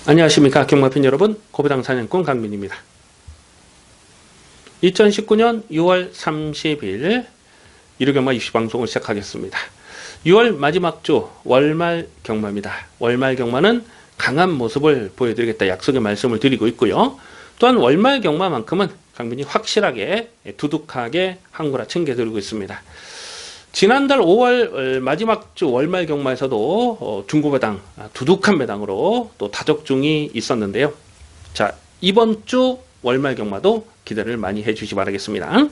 안녕하십니까 경마팬 여러분, 고배당 사냥꾼 강민입니다. 2019년 6월 30일 일요경마 입시방송을 시작하겠습니다. 6월 마지막 주 월말 경마입니다. 월말 경마는 강한 모습을 보여드리겠다 약속의 말씀을 드리고 있고요. 또한 월말 경마만큼은 강민이 확실하게 두둑하게 한구라 챙겨드리고 있습니다. 지난달 5월 마지막 주 월말 경마에서도 중고배당 두둑한 배당으로 또 다적중이 있었는데요. 자, 이번 주 월말 경마도 기대를 많이 해주시 바라겠습니다.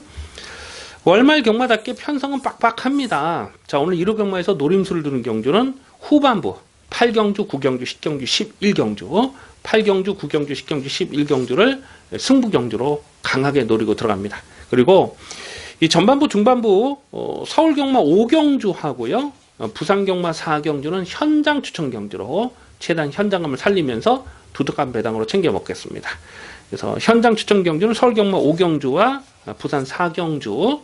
월말 경마답게 편성은 빡빡합니다. 자, 오늘 1호 경마에서 노림수를 두는 경주는 후반부 8경주, 9경주, 10경주, 11경주 8경주, 9경주, 10경주, 11경주를 승부 경주로 강하게 노리고 들어갑니다. 그리고 이 전반부, 중반부 서울 경마 5경주 하고요. 부산 경마 4경주는 현장 추천 경주로 최대한 현장감을 살리면서 두둑한 배당으로 챙겨 먹겠습니다. 그래서 현장 추천 경주는 서울 경마 5경주와 부산 4경주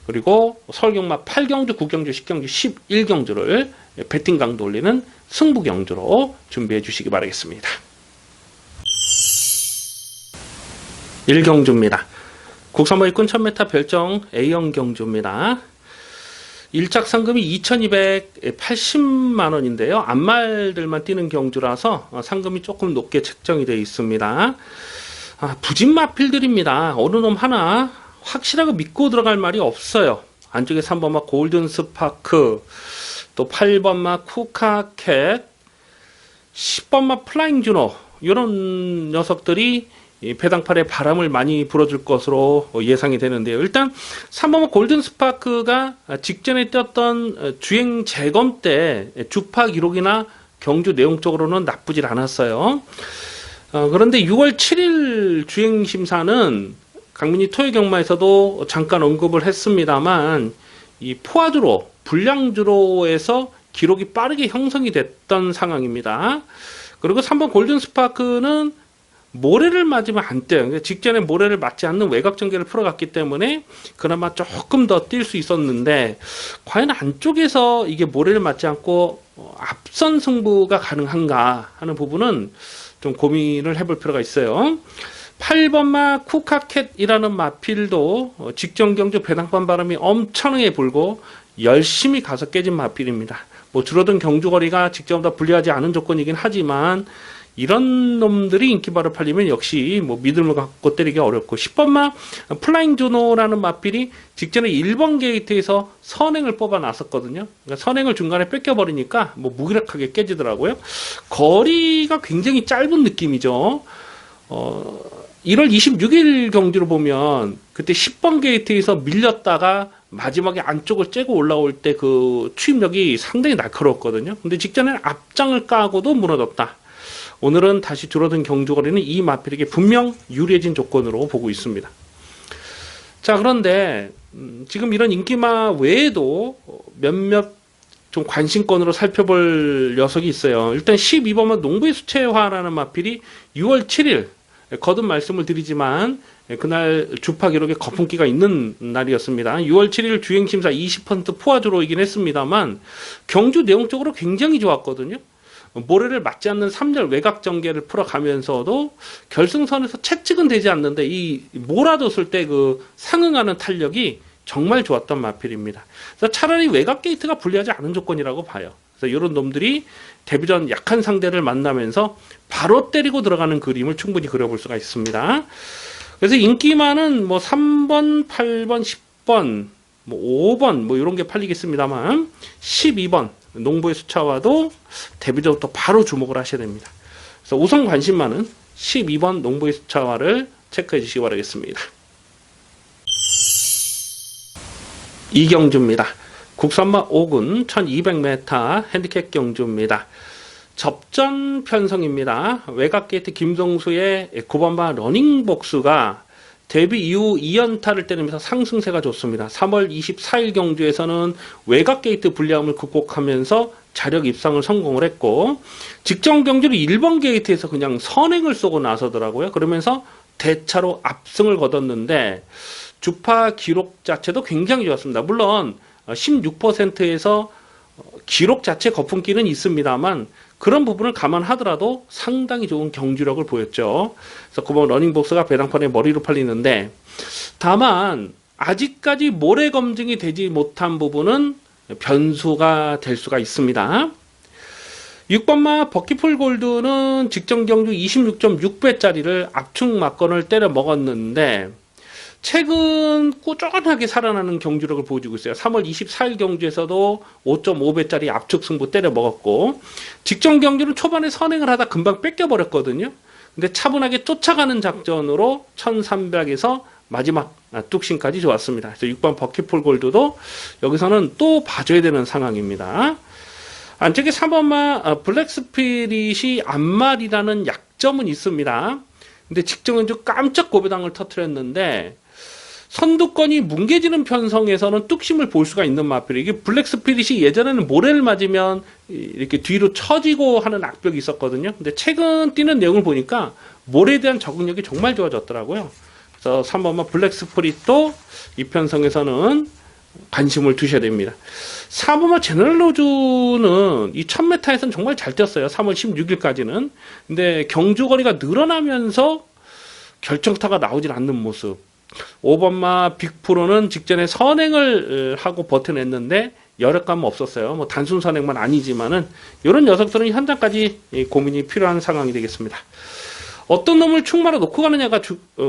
그리고 서울 경마 8경주, 9경주, 10경주, 11경주를 배팅 강도 올리는 승부 경주로 준비해 주시기 바라겠습니다. 1경주입니다. 국산모 일꾼 1000m 별정 A형 경주입니다. 1작 상금이 2280만원인데요. 앞말들만 뛰는 경주라서 상금이 조금 높게 책정이 되어 있습니다. 부진마필들입니다. 어느 놈 하나 확실하게 믿고 들어갈 말이 없어요. 안쪽에 3번마 골든 스파크, 또 8번마 쿠카캣, 10번마 플라잉 주노, 이런 녀석들이 배당팔에 바람을 많이 불어줄 것으로 예상이 되는데요. 일단 3번마 골든 스파크가 직전에 뛰었던 주행 재검 때 주파 기록이나 경주 내용적으로는 나쁘질 않았어요. 그런데 6월 7일 주행 심사는 강민이 토요 경마에서도 잠깐 언급을 했습니다만 이 포화주로 불량주로에서 기록이 빠르게 형성이 됐던 상황입니다. 그리고 3번 골든 스파크는 모래를 맞으면 안 떼요. 직전에 모래를 맞지 않는 외곽 전개를 풀어갔기 때문에 그나마 조금 더 뛸 수 있었는데 과연 안쪽에서 이게 모래를 맞지 않고 앞선 승부가 가능한가 하는 부분은 좀 고민을 해볼 필요가 있어요. 8번마 쿠카캣이라는 마필도 직전 경주 배당판 바람이 엄청나게 불고 열심히 가서 깨진 마필입니다. 뭐 줄어든 경주거리가 직전보다 불리하지 않은 조건이긴 하지만 이런 놈들이 인기바로 팔리면 역시 뭐 믿음을 갖고 때리기 어렵고 10번마 플라잉 주노라는 마필이 직전에 1번 게이트에서 선행을 뽑아 놨었거든요. 그러니까 선행을 중간에 뺏겨버리니까 뭐 무기력하게 깨지더라고요. 거리가 굉장히 짧은 느낌이죠. 1월 26일 경주로 보면 그때 10번 게이트에서 밀렸다가 마지막에 안쪽을 째고 올라올 때 그 추임력이 상당히 날카로웠거든요. 근데 직전에는 앞장을 까고도 무너졌다. 오늘은 다시 줄어든 경주거리는 이 마필에게 분명 유리해진 조건으로 보고 있습니다. 자, 그런데 지금 이런 인기마 외에도 몇몇 좀 관심권으로 살펴볼 녀석이 있어요. 일단 12번만 농부의 수채화라는 마필이 6월 7일 거듭 말씀을 드리지만 그날 주파 기록에 거품기가 있는 날이었습니다. 6월 7일 주행심사 20% 포화주로이긴 했습니다만 경주 내용적으로 굉장히 좋았거든요. 모래를 맞지 않는 3절 외곽 전개를 풀어가면서도 결승선에서 채찍은 되지 않는데 이 몰아뒀을 때 그 상응하는 탄력이 정말 좋았던 마필입니다. 그래서 차라리 외곽 게이트가 불리하지 않은 조건이라고 봐요. 그래서 이런 놈들이 데뷔전 약한 상대를 만나면서 바로 때리고 들어가는 그림을 충분히 그려볼 수가 있습니다. 그래서 인기만은 뭐 3번, 8번, 10번, 뭐 5번 뭐 이런 게 팔리겠습니다만 12번 농부의 수차와도 데뷔전부터 바로 주목을 하셔야 됩니다. 그래서 우선 관심만은 12번 농부의 수차와를 체크해 주시기 바라겠습니다. 이경주입니다. 국산마 5군 1200m 핸디캡 경주입니다. 접전 편성입니다. 외곽 게이트 김성수의 9번마 러닝 복수가 데뷔 이후 2연타를 때리면서 상승세가 좋습니다. 3월 24일 경주에서는 외곽 게이트 불리함을 극복하면서 자력 입상을 성공을 했고 직전 경주는 1번 게이트에서 그냥 선행을 쏘고 나서더라고요. 그러면서 대차로 압승을 거뒀는데 주파 기록 자체도 굉장히 좋았습니다. 물론 16%에서 기록 자체 거품기는 있습니다만 그런 부분을 감안하더라도 상당히 좋은 경주력을 보였죠. 그래서 9번 러닝복스가 배당판에 머리로 팔리는데, 다만 아직까지 모래 검증이 되지 못한 부분은 변수가 될 수가 있습니다. 6번마 버키풀 골드는 직전 경주 26.6배짜리를 압축 막건을 때려 먹었는데 최근 꾸준하게 살아나는 경주력을 보여주고 있어요. 3월 24일 경주에서도 5.5배짜리 압축 승부 때려 먹었고, 직전 경주는 초반에 선행을 하다 금방 뺏겨버렸거든요. 근데 차분하게 쫓아가는 작전으로 1300에서 마지막 뚝심까지 좋았습니다. 그래서 6번 버키풀 골드도 여기서는 또 봐줘야 되는 상황입니다. 안쪽에 3번마 블랙스피릿이 앞말이라는 약점은 있습니다. 근데 직전은 좀 깜짝 고배당을 터뜨렸는데 선두권이 뭉개지는 편성에서는 뚝심을 볼 수가 있는 마필이, 이게 블랙스피릿이 예전에는 모래를 맞으면 이렇게 뒤로 처지고 하는 악벽이 있었거든요. 근데 최근 뛰는 내용을 보니까 모래에 대한 적응력이 정말 좋아졌더라고요. 그래서 3번마 블랙스피릿도 이 편성에서는 관심을 두셔야 됩니다. 4번마 제너럴로즈는 이 1000m에서는 정말 잘 뛰었어요. 3월 16일까지는. 근데 경주거리가 늘어나면서 결정타가 나오질 않는 모습. 5번마 빅프로는 직전에 선행을 하고 버텨냈는데 여력감은 없었어요. 뭐 단순 선행만 아니지만은 이런 녀석들은 현장까지 고민이 필요한 상황이 되겠습니다. 어떤 놈을 충마로 놓고 가느냐가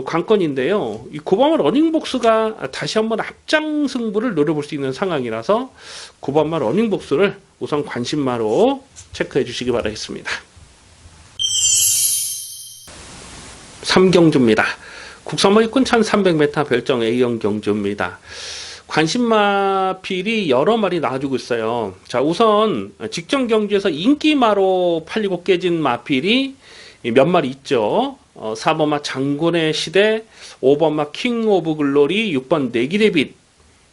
관건인데요. 이 9번마 러닝복스가 다시 한번 앞장 승부를 노려볼 수 있는 상황이라서 9번마 러닝복스를 우선 관심마로 체크해 주시기 바라겠습니다. 3경주입니다. 국산마 육군 1300m 별정 A형 경주입니다. 관심마필이 여러 마리 나와주고 있어요. 자, 우선 직전 경주에서 인기마로 팔리고 깨진 마필이 몇 마리 있죠. 4번마 장군의 시대, 5번마 킹 오브 글로리, 6번 내기레빗,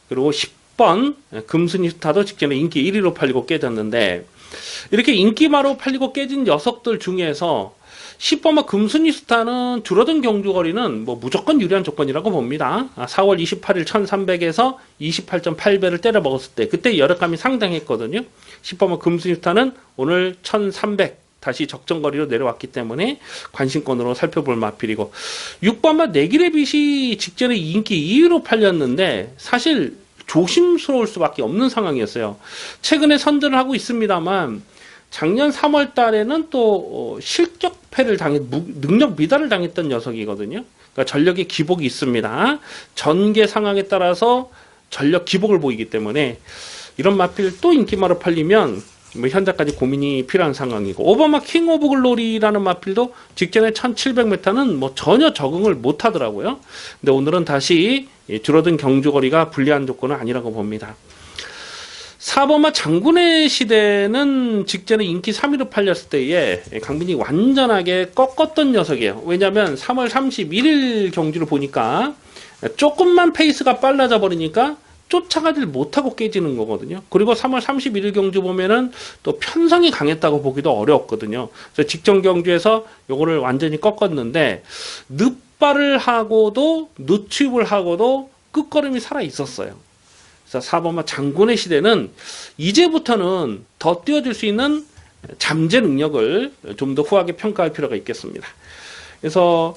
그리고 10번 금순이스타도 직전에 인기 1위로 팔리고 깨졌는데, 이렇게 인기마로 팔리고 깨진 녀석들 중에서 10번마 금순이스타는 줄어든 경주거리는 뭐 무조건 유리한 조건이라고 봅니다. 4월 28일 1300에서 28.8배를 때려 먹었을 때 그때 여력감이 상당했거든요. 10번마 금순이스타는 오늘 1300 다시 적정거리로 내려왔기 때문에 관심권으로 살펴볼 마필이고, 6번마 내기레빗이 직전에 인기 2위로 팔렸는데 사실 조심스러울 수밖에 없는 상황이었어요. 최근에 선전을 하고 있습니다만 작년 3월 달에는 또 실격패를 능력 미달을 당했던 녀석이거든요. 그러니까 전력의 기복이 있습니다. 전개 상황에 따라서 전력 기복을 보이기 때문에 이런 마필 또 인기마로 팔리면 뭐 현재까지 고민이 필요한 상황이고, 5번마 킹 오브 글로리라는 마필도 직전에 1700m는 뭐 전혀 적응을 못 하더라고요. 근데 오늘은 다시 줄어든 경주거리가 불리한 조건은 아니라고 봅니다. 4번마 장군의 시대는 직전에 인기 3위로 팔렸을 때에 강민이 완전하게 꺾었던 녀석이에요. 왜냐하면 3월 31일 경주를 보니까 조금만 페이스가 빨라져 버리니까 쫓아가질 못하고 깨지는 거거든요. 그리고 3월 31일 경주 보면은 또 편성이 강했다고 보기도 어려웠거든요. 그래서 직전 경주에서 요거를 완전히 꺾었는데 늦발을 하고도 늦취입을 하고도 끝걸음이 살아 있었어요. 그래서 4번마 장군의 시대는 이제부터는 더 뛰어줄 수 있는 잠재 능력을 좀 더 후하게 평가할 필요가 있겠습니다. 그래서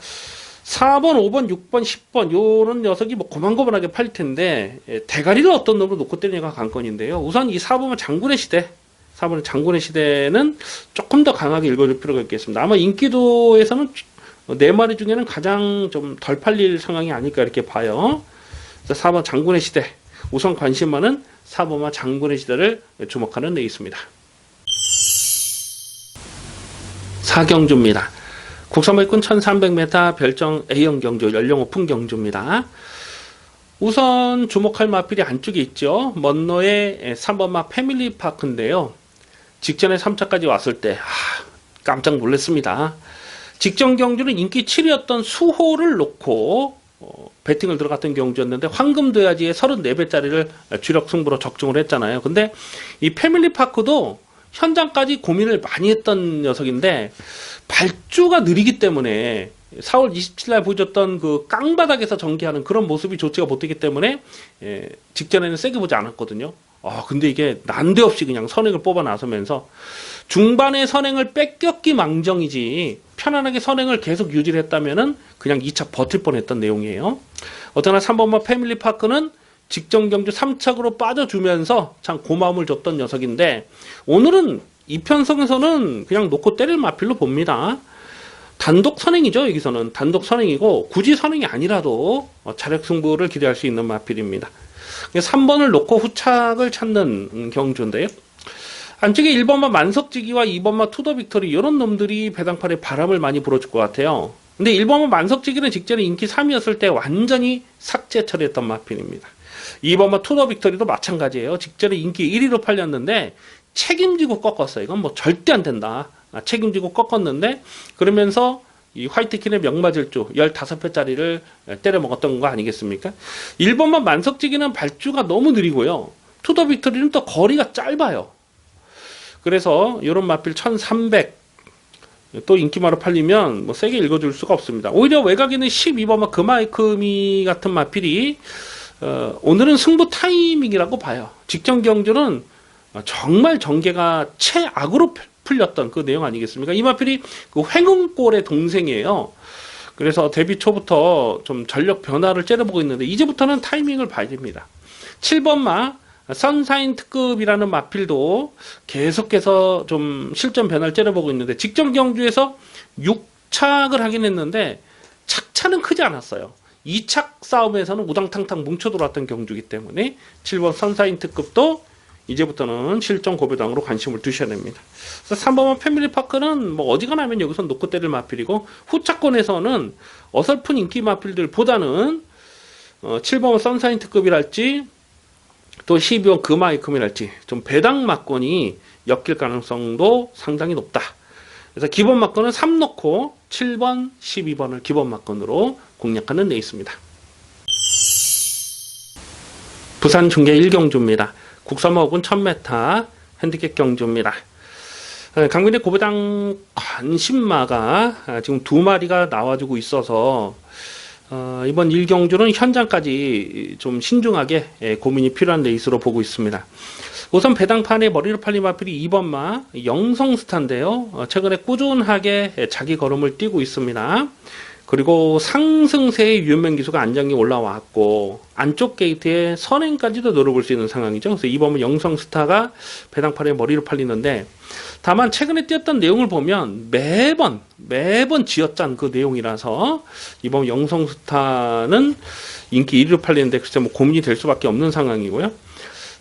4번, 5번, 6번, 10번 요런 녀석이 뭐 고만고만하게 팔릴 텐데 대가리를 어떤 놈으로 놓고 때리냐가 관건인데요. 우선 이 4번은 장군의 시대, 4번은 장군의 시대는 조금 더 강하게 읽어줄 필요가 있겠습니다. 아마 인기도에서는 4마리 중에는 가장 좀 덜 팔릴 상황이 아닐까 이렇게 봐요. 그래서 4번 장군의 시대, 우선 관심만은 4번마 장군의 시대를 주목하는 데 있습니다. 4경주입니다. 국산마 육군 1300m 별정 A형 경주, 연령 오픈 경주입니다. 우선 주목할 마필이 안쪽에 있죠. 먼로의 3번마 패밀리파크인데요. 직전에 3차까지 왔을 때 깜짝 놀랐습니다. 직전 경주는 인기 7위였던 수호를 놓고 배팅을 들어갔던 경주였는데 황금돼지의 34배짜리를 주력 승부로 적중을 했잖아요. 근데 이 패밀리파크도 현장까지 고민을 많이 했던 녀석인데 발주가 느리기 때문에 4월 27일 보여줬던 그 깡바닥에서 전개하는 그런 모습이 좋지가 못했기 때문에 직전에는 세게 보지 않았거든요. 근데 이게 난데없이 그냥 선행을 뽑아 나서면서 중반에 선행을 뺏겼기 망정이지 편안하게 선행을 계속 유지를 했다면은 그냥 2차 버틸 뻔했던 내용이에요. 어떠나 3번마 패밀리파크는 직전 경주 3착으로 빠져주면서 참 고마움을 줬던 녀석인데 오늘은 이편성에서는 그냥 놓고 때릴 마필로 봅니다. 단독 선행이죠. 여기서는 단독 선행이고 굳이 선행이 아니라도 자력 승부를 기대할 수 있는 마필입니다. 3번을 놓고 후착을 찾는 경주인데요. 안쪽에 1번마 만석지기와 2번마 투더 빅토리 이런 놈들이 배당팔에 바람을 많이 불어줄 것 같아요. 근데 1번마 만석지기는 직전에 인기 3위였을 때 완전히 삭제 처리했던 마필입니다. 2번마 투더 빅토리도 마찬가지예요. 직전에 인기 1위로 팔렸는데 책임지고 꺾었어요. 이건 뭐 절대 안 된다. 책임지고 꺾었는데 그러면서 이 화이트킨의 명마질주 15회짜리를 때려 먹었던 거 아니겠습니까? 1번만 만석지기는 발주가 너무 느리고요. 투더 빅토리는 또 거리가 짧아요. 그래서 이런 마필 1300 또 인기마로 팔리면 뭐 세게 읽어줄 수가 없습니다. 오히려 외곽에는 12번마 그마이크미 같은 마필이 오늘은 승부 타이밍이라고 봐요. 직전 경주는 정말 전개가 최악으로 풀렸던 그 내용 아니겠습니까? 이 마필이 그 횡흥골의 동생이에요. 그래서 데뷔 초부터 좀 전력 변화를 째려보고 있는데 이제부터는 타이밍을 봐야 됩니다. 7번마 선사인 특급이라는 마필도 계속해서 좀 실전 변화를 째려보고 있는데 직전 경주에서 6착을 하긴 했는데 착차는 크지 않았어요. 2착 싸움에서는 우당탕탕 뭉쳐 돌았던 경주이기 때문에 7번 선사인 특급도 이제부터는 실전 고배당으로 관심을 두셔야 됩니다. 3번만 패밀리파크는 뭐 어디가 나면 여기서 놓고 때릴 마필이고 후차권에서는 어설픈 인기 마필들보다는 7번 선사인 특급이랄지 또 12번 금아이컴이랄지 좀 배당 막권이 엮일 가능성도 상당히 높다. 그래서 기본 막권은 3 놓고 7번, 12번을 기본 막권으로 공략하는 데 있습니다. 부산 중계 1경주입니다. 국서먹은 1000m 핸디캡 경주입니다. 강민의 고배당 관심마가 지금 2마리가 나와주고 있어서 이번 1경주는 현장까지 좀 신중하게 고민이 필요한 레이스로 보고 있습니다. 우선 배당판에 머리를 팔린 마필이 2번마 영성스타인데요. 최근에 꾸준하게 자기 걸음을 띄고 있습니다. 그리고 상승세의 유연면 기수가 안정이 올라왔고 안쪽 게이트에 선행까지도 노려볼 수 있는 상황이죠. 그래서 이번은 영성스타가 배당판에 머리를 팔리는데 다만 최근에 뛰었던 내용을 보면 매번 지어짠 그 내용이라서 이번 영성스타는 인기 1위로 팔리는데 글쎄 뭐 고민이 될 수밖에 없는 상황이고요.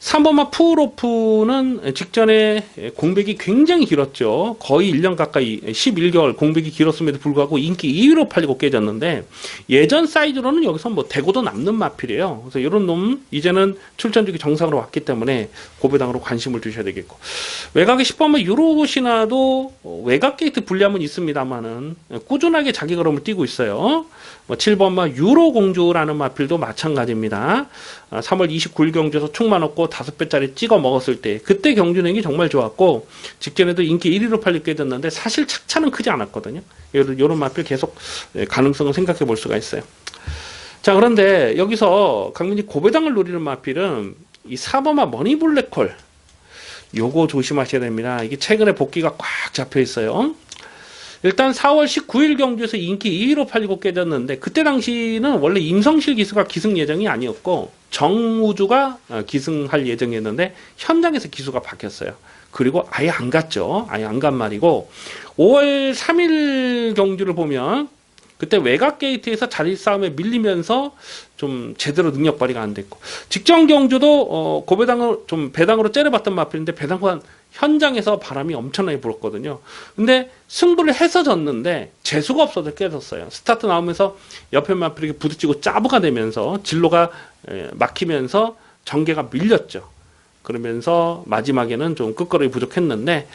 3번마 푸우로프는 직전에 공백이 굉장히 길었죠. 거의 1년 가까이 11개월 공백이 길었음에도 불구하고 인기 2위로 팔리고 깨졌는데 예전 사이즈로는 여기서 뭐 대고도 남는 마필이에요. 그래서 이런 놈 이제는 출전주기 정상으로 왔기 때문에 고배당으로 관심을 두셔야 되겠고 외곽의 10번마 유로시나도 외곽 게이트 불리함은 있습니다만은 꾸준하게 자기 걸음을 뛰고 있어요. 7번마 유로공주라는 마필도 마찬가지입니다. 3월 29일 경주에서 충만 얻고 5배짜리 찍어 먹었을 때 그때 경주능이 정말 좋았고 직전에도 인기 1위로 팔리게 됐는데 사실 착차는 크지 않았거든요. 이런 마필 계속 가능성을 생각해 볼 수가 있어요. 자, 그런데 여기서 강민이 고배당을 노리는 마필은 이 4번마 머니블랙홀 요거 조심하셔야 됩니다. 이게 최근에 복귀가 꽉 잡혀 있어요. 일단 4월 19일 경주에서 인기 2위로 팔리고 깨졌는데 그때 당시는 원래 임성실 기수가 기승 예정이 아니었고 정우주가 기승할 예정이었는데 현장에서 기수가 바뀌었어요. 그리고 아예 안 갔죠. 아예 안 간 말이고 5월 3일 경주를 보면 그때 외곽 게이트에서 자리 싸움에 밀리면서 좀 제대로 능력 발휘가 안 됐고 직전 경주도 고배당을 좀 배당으로 째려봤던 마필인데 배당관 현장에서 바람이 엄청나게 불었거든요. 근데 승부를 해서 졌는데 재수가 없어서 깨졌어요. 스타트 나오면서 옆에 마필에게 부딪히고 짜부가 되면서 진로가 막히면서 전개가 밀렸죠. 그러면서 마지막에는 좀 끝거리 부족했는데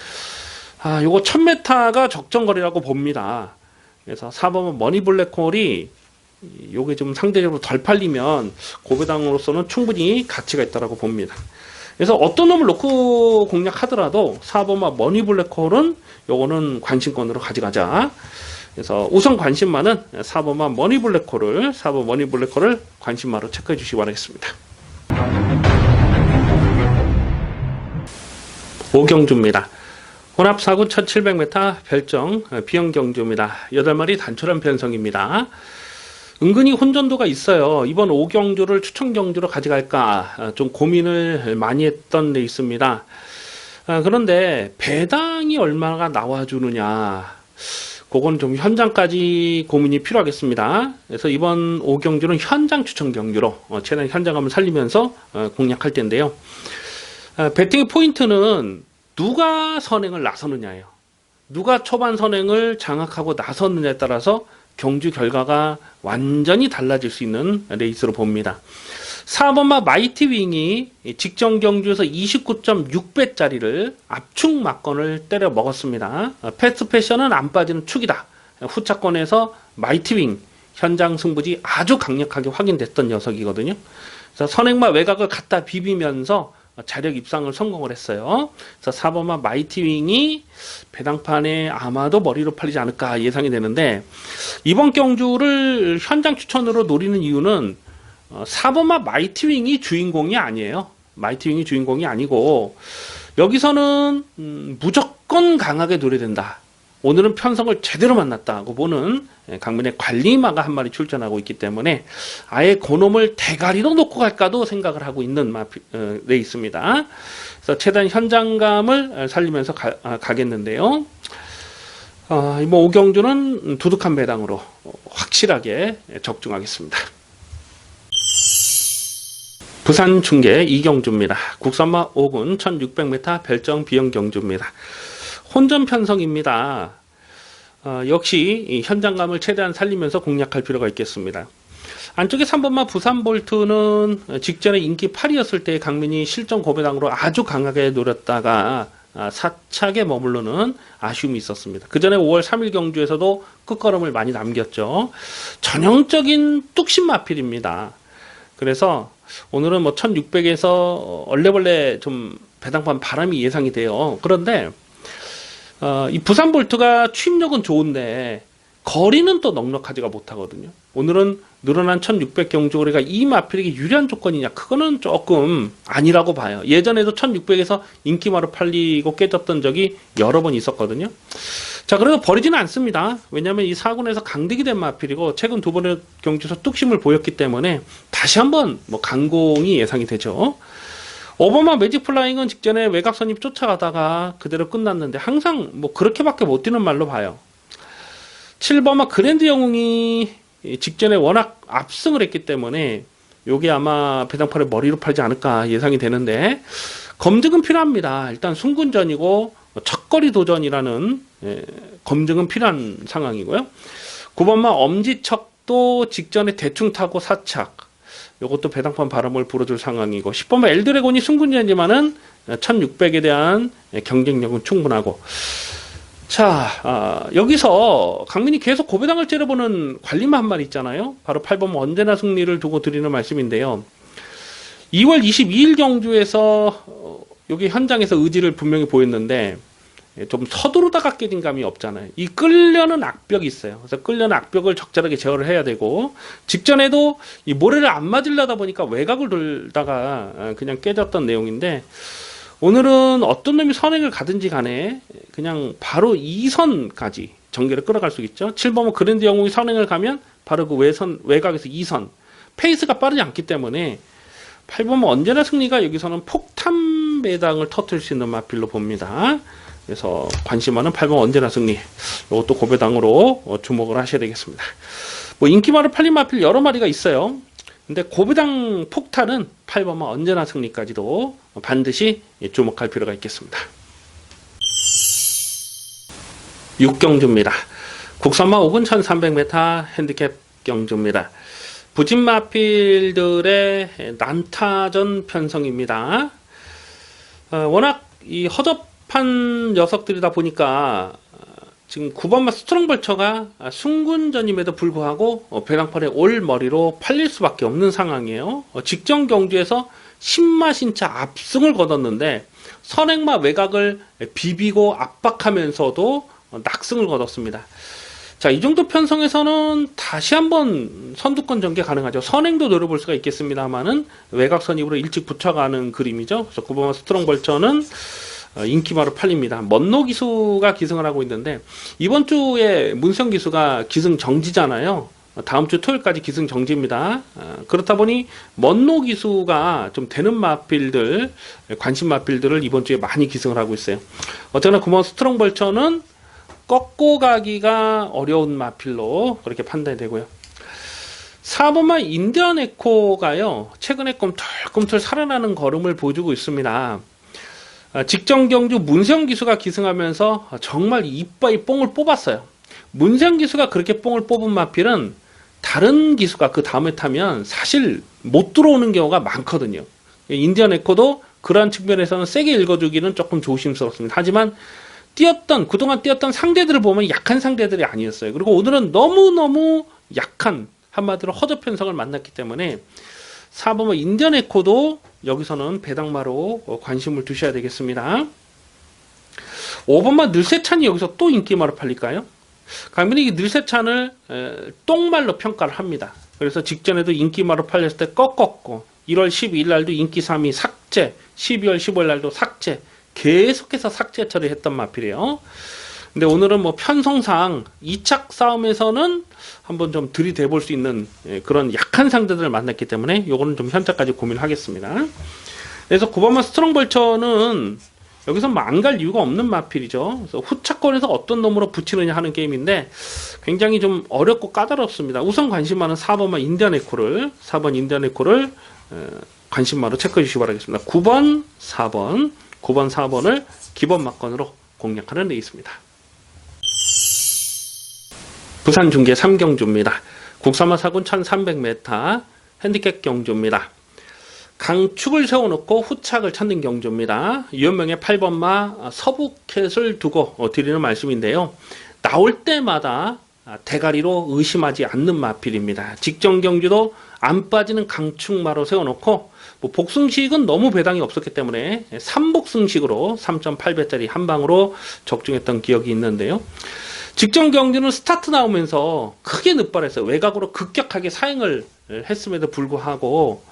요거 1000m가 적정거리라고 봅니다. 그래서 4번은 머니블랙홀이 요게 좀 상대적으로 덜 팔리면 고배당으로서는 충분히 가치가 있다고 봅니다. 그래서 어떤 놈을 놓고 공략하더라도 4번마 머니블랙홀은 요거는 관심권으로 가져가자. 그래서 우선 관심마는 4번마 머니블랙홀을 4번 머니블랙홀을 관심마로 체크해 주시기 바라겠습니다. 오경주입니다. 혼합 4구 1700m 별정 비영경주입니다. 8마리 단촐한 편성입니다. 은근히 혼전도가 있어요. 이번 오경주를 추천경주로 가져갈까 좀 고민을 많이 했던 레이스입니다. 그런데 배당이 얼마나 나와주느냐, 그건 좀 현장까지 고민이 필요하겠습니다. 그래서 이번 오경주는 현장 추천 경주로 최대한 현장감을 살리면서 공략할 텐데요. 배팅의 포인트는 누가 선행을 나서느냐예요. 누가 초반 선행을 장악하고 나섰느냐에 따라서 경주 결과가 완전히 달라질 수 있는 레이스로 봅니다. 4번마 마이티윙이 직전 경주에서 29.6배짜리를 압축 막건을 때려 먹었습니다. 패스트 패션은 안 빠지는 축이다. 후차권에서 마이티윙 현장 승부지 아주 강력하게 확인됐던 녀석이거든요. 그래서 선행마 외곽을 갖다 비비면서 자력 입상을 성공을 했어요. 그래서 4번마 마이티윙이 배당판에 아마도 머리로 팔리지 않을까 예상이 되는데, 이번 경주를 현장 추천으로 노리는 이유는 4번마 마이티윙이 주인공이 아니에요. 마이티윙이 주인공이 아니고, 여기서는 무조건 강하게 노려야 된다. 오늘은 편성을 제대로 만났다고 보는 강민의 관리마가 한 마리 출전하고 있기 때문에 아예 그놈을 대가리로 놓고 갈까도 생각을 하고 있는 레이스입니다. 그래서 최대한 현장감을 살리면서 가겠는데요. 이번 오경주는 두둑한 배당으로 확실하게 적중하겠습니다. 부산 중계 이경주입니다. 국산마 5군 1600m 별정 비영경주입니다. 혼전 편성입니다. 역시 이 현장감을 최대한 살리면서 공략할 필요가 있겠습니다. 안쪽에 3번마 부산볼트는 직전에 인기 8이었을 때 강민이 실전 고배당으로 아주 강하게 노렸다가 사착에 머무르는 아쉬움이 있었습니다. 그 전에 5월 3일 경주에서도 끝걸음을 많이 남겼죠. 전형적인 뚝심 마필입니다. 그래서 오늘은 뭐 1600에서 얼레벌레 좀 배당판 바람이 예상이 돼요. 그런데 이 부산 볼트가 추임력은 좋은데 거리는 또 넉넉하지가 못하거든요. 오늘은 늘어난 1600 경주거리가 이 마필에게 유리한 조건이냐, 그거는 조금 아니라고 봐요. 예전에도 1600에서 인기마로 팔리고 깨졌던 적이 여러 번 있었거든요. 자, 그래도 버리지는 않습니다. 왜냐하면 이 4군에서 강敵이 된 마필이고 최근 두 번의 경주에서 뚝심을 보였기 때문에 다시 한번 뭐 강공이 예상이 되죠. 5번마 매직 플라잉은 직전에 외곽 선입 쫓아가다가 그대로 끝났는데 항상 뭐 그렇게밖에 못 뛰는 말로 봐요. 7번마 그랜드 영웅이 직전에 워낙 압승을 했기 때문에 요게 아마 배당판에 머리로 팔지 않을까 예상이 되는데, 검증은 필요합니다. 일단 순군전이고 첫거리 도전이라는 검증은 필요한 상황이고요. 9번마 엄지척도 직전에 대충 타고 사착, 요것도 배당판 바람을 불어줄 상황이고, 10번마 엘드래곤이 순군전이지만은 1600에 대한 경쟁력은 충분하고. 자, 여기서 강민이 계속 고배당을 째려보는 관리마 한 마리 있잖아요. 바로 8번마 언제나 승리를 두고 드리는 말씀인데요. 2월 22일 경주에서 여기 현장에서 의지를 분명히 보였는데 좀 서두르다가 깨진 감이 없잖아요. 이 끌려는 악벽이 있어요. 그래서 끌려는 악벽을 적절하게 제어를 해야 되고, 직전에도 이 모래를 안 맞으려다 보니까 외곽을 돌다가 그냥 깨졌던 내용인데, 오늘은 어떤 놈이 선행을 가든지 간에 그냥 바로 2선까지 전개를 끌어갈 수 있죠. 7번은 그랜드 영웅이 선행을 가면 바로 그 외곽에서 2선. 페이스가 빠르지 않기 때문에 8번은 언제나 승리가 여기서는 폭탄 배당을 터뜨릴 수 있는 마필로 봅니다. 그래서 관심하는 8번 언제나 승리, 이것도 고배당으로 주목을 하셔야 되겠습니다. 뭐 인기마로 팔린 마필 여러 마리가 있어요. 근데 고배당 폭탄은 8번만 언제나 승리까지도 반드시 주목할 필요가 있겠습니다. 6경주입니다. 국산마 5군 1300m 핸디캡 경주입니다. 부진 마필들의 난타전 편성입니다. 워낙 이 허접한 녀석들이다 보니까 지금 9번마 스트롱벌처가 순군전임에도 불구하고 배당판에 올 머리로 팔릴 수밖에 없는 상황이에요. 직전 경주에서 신마신차 압승을 거뒀는데 선행마 외곽을 비비고 압박하면서도 낙승을 거뒀습니다. 자, 이 정도 편성에서는 다시 한번 선두권 전개 가능하죠. 선행도 노려볼 수가 있겠습니다만은 외곽 선입으로 일찍 붙여가는 그림이죠. 그래서 9번마 스트롱벌처는 인기마로 팔립니다. 먼노 기수가 기승을 하고 있는데 이번 주에 문성 기수가 기승 정지잖아요. 다음 주 토요일까지 기승 정지입니다. 그렇다 보니 먼노 기수가 좀 되는 마필들, 관심 마필들을 이번 주에 많이 기승을 하고 있어요. 어쨌거나 구먼 스트롱 벌처는 꺾고 가기가 어려운 마필로 그렇게 판단이 되고요. 4번마 인디언 에코가요, 최근에 꿈틀꿈틀 살아나는 걸음을 보여주고 있습니다. 직전 경주 문세영 기수가 기승하면서 정말 이빠이 뽕을 뽑았어요. 문세영 기수가 그렇게 뽕을 뽑은 마필은 다른 기수가 그 다음에 타면 사실 못 들어오는 경우가 많거든요. 인디언 에코도 그러한 측면에서는 세게 읽어주기는 조금 조심스럽습니다. 하지만 그동안 뛰었던 상대들을 보면 약한 상대들이 아니었어요. 그리고 오늘은 너무너무 약한, 한마디로 허접 편성을 만났기 때문에 4번은 인디언 에코도 여기서는 배당마로 관심을 두셔야 되겠습니다. 5번만 늘세찬이 여기서 또 인기마로 팔릴까요? 강민이 이 늘세찬을 똥말로 평가를 합니다. 그래서 직전에도 인기마로 팔렸을 때 꺾었고 1월 12일 날도 인기 3위 삭제, 12월 15일 날도 삭제, 계속해서 삭제 처리했던 마필이에요. 근데 오늘은 뭐 편성상 2착 싸움에서는 한번 좀 들이대 볼 수 있는 그런 약한 상대들을 만났기 때문에 요거는 좀 현재까지 고민하겠습니다. 그래서 9번만 스트롱 벌처는 여기서 망갈 이유가 없는 마필이죠. 그래서 후차권에서 어떤 놈으로 붙이느냐 하는 게임인데 굉장히 좀 어렵고 까다롭습니다. 우선 관심만은 4번만 인디언 에코를, 4번 인디언 에코를 관심만으로 체크해 주시기 바라겠습니다. 9번, 4번, 9번, 4번을 기본 막건으로 공략하는 레이스입니다. 부산 중계 3경주입니다. 국산마 사군 1300m 핸디캡 경주입니다. 강축을 세워놓고 후착을 찾는 경주입니다. 유연명의 8번마 서부캣을 두고 드리는 말씀인데요. 나올 때마다 대가리로 의심하지 않는 마필입니다. 직전 경주도 안 빠지는 강축마로 세워놓고 복승식은 너무 배당이 없었기 때문에 3복승식으로 3.8배짜리 한 방으로 적중했던 기억이 있는데요. 직전 경주는 스타트 나오면서 크게 늦발했어요. 외곽으로 급격하게 사행을 했음에도 불구하고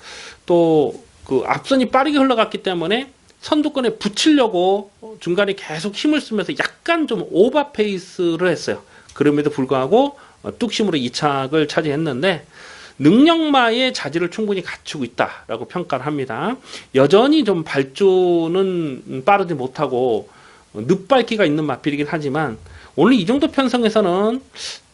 또 그 앞선이 빠르게 흘러갔기 때문에 선두권에 붙이려고 중간에 계속 힘을 쓰면서 약간 좀 오버 페이스를 했어요. 그럼에도 불구하고 뚝심으로 2착을 차지했는데 능력마의 자질을 충분히 갖추고 있다라고 평가를 합니다. 여전히 좀 발주는 빠르지 못하고 늦발기가 있는 마필이긴 하지만 오늘 이 정도 편성에서는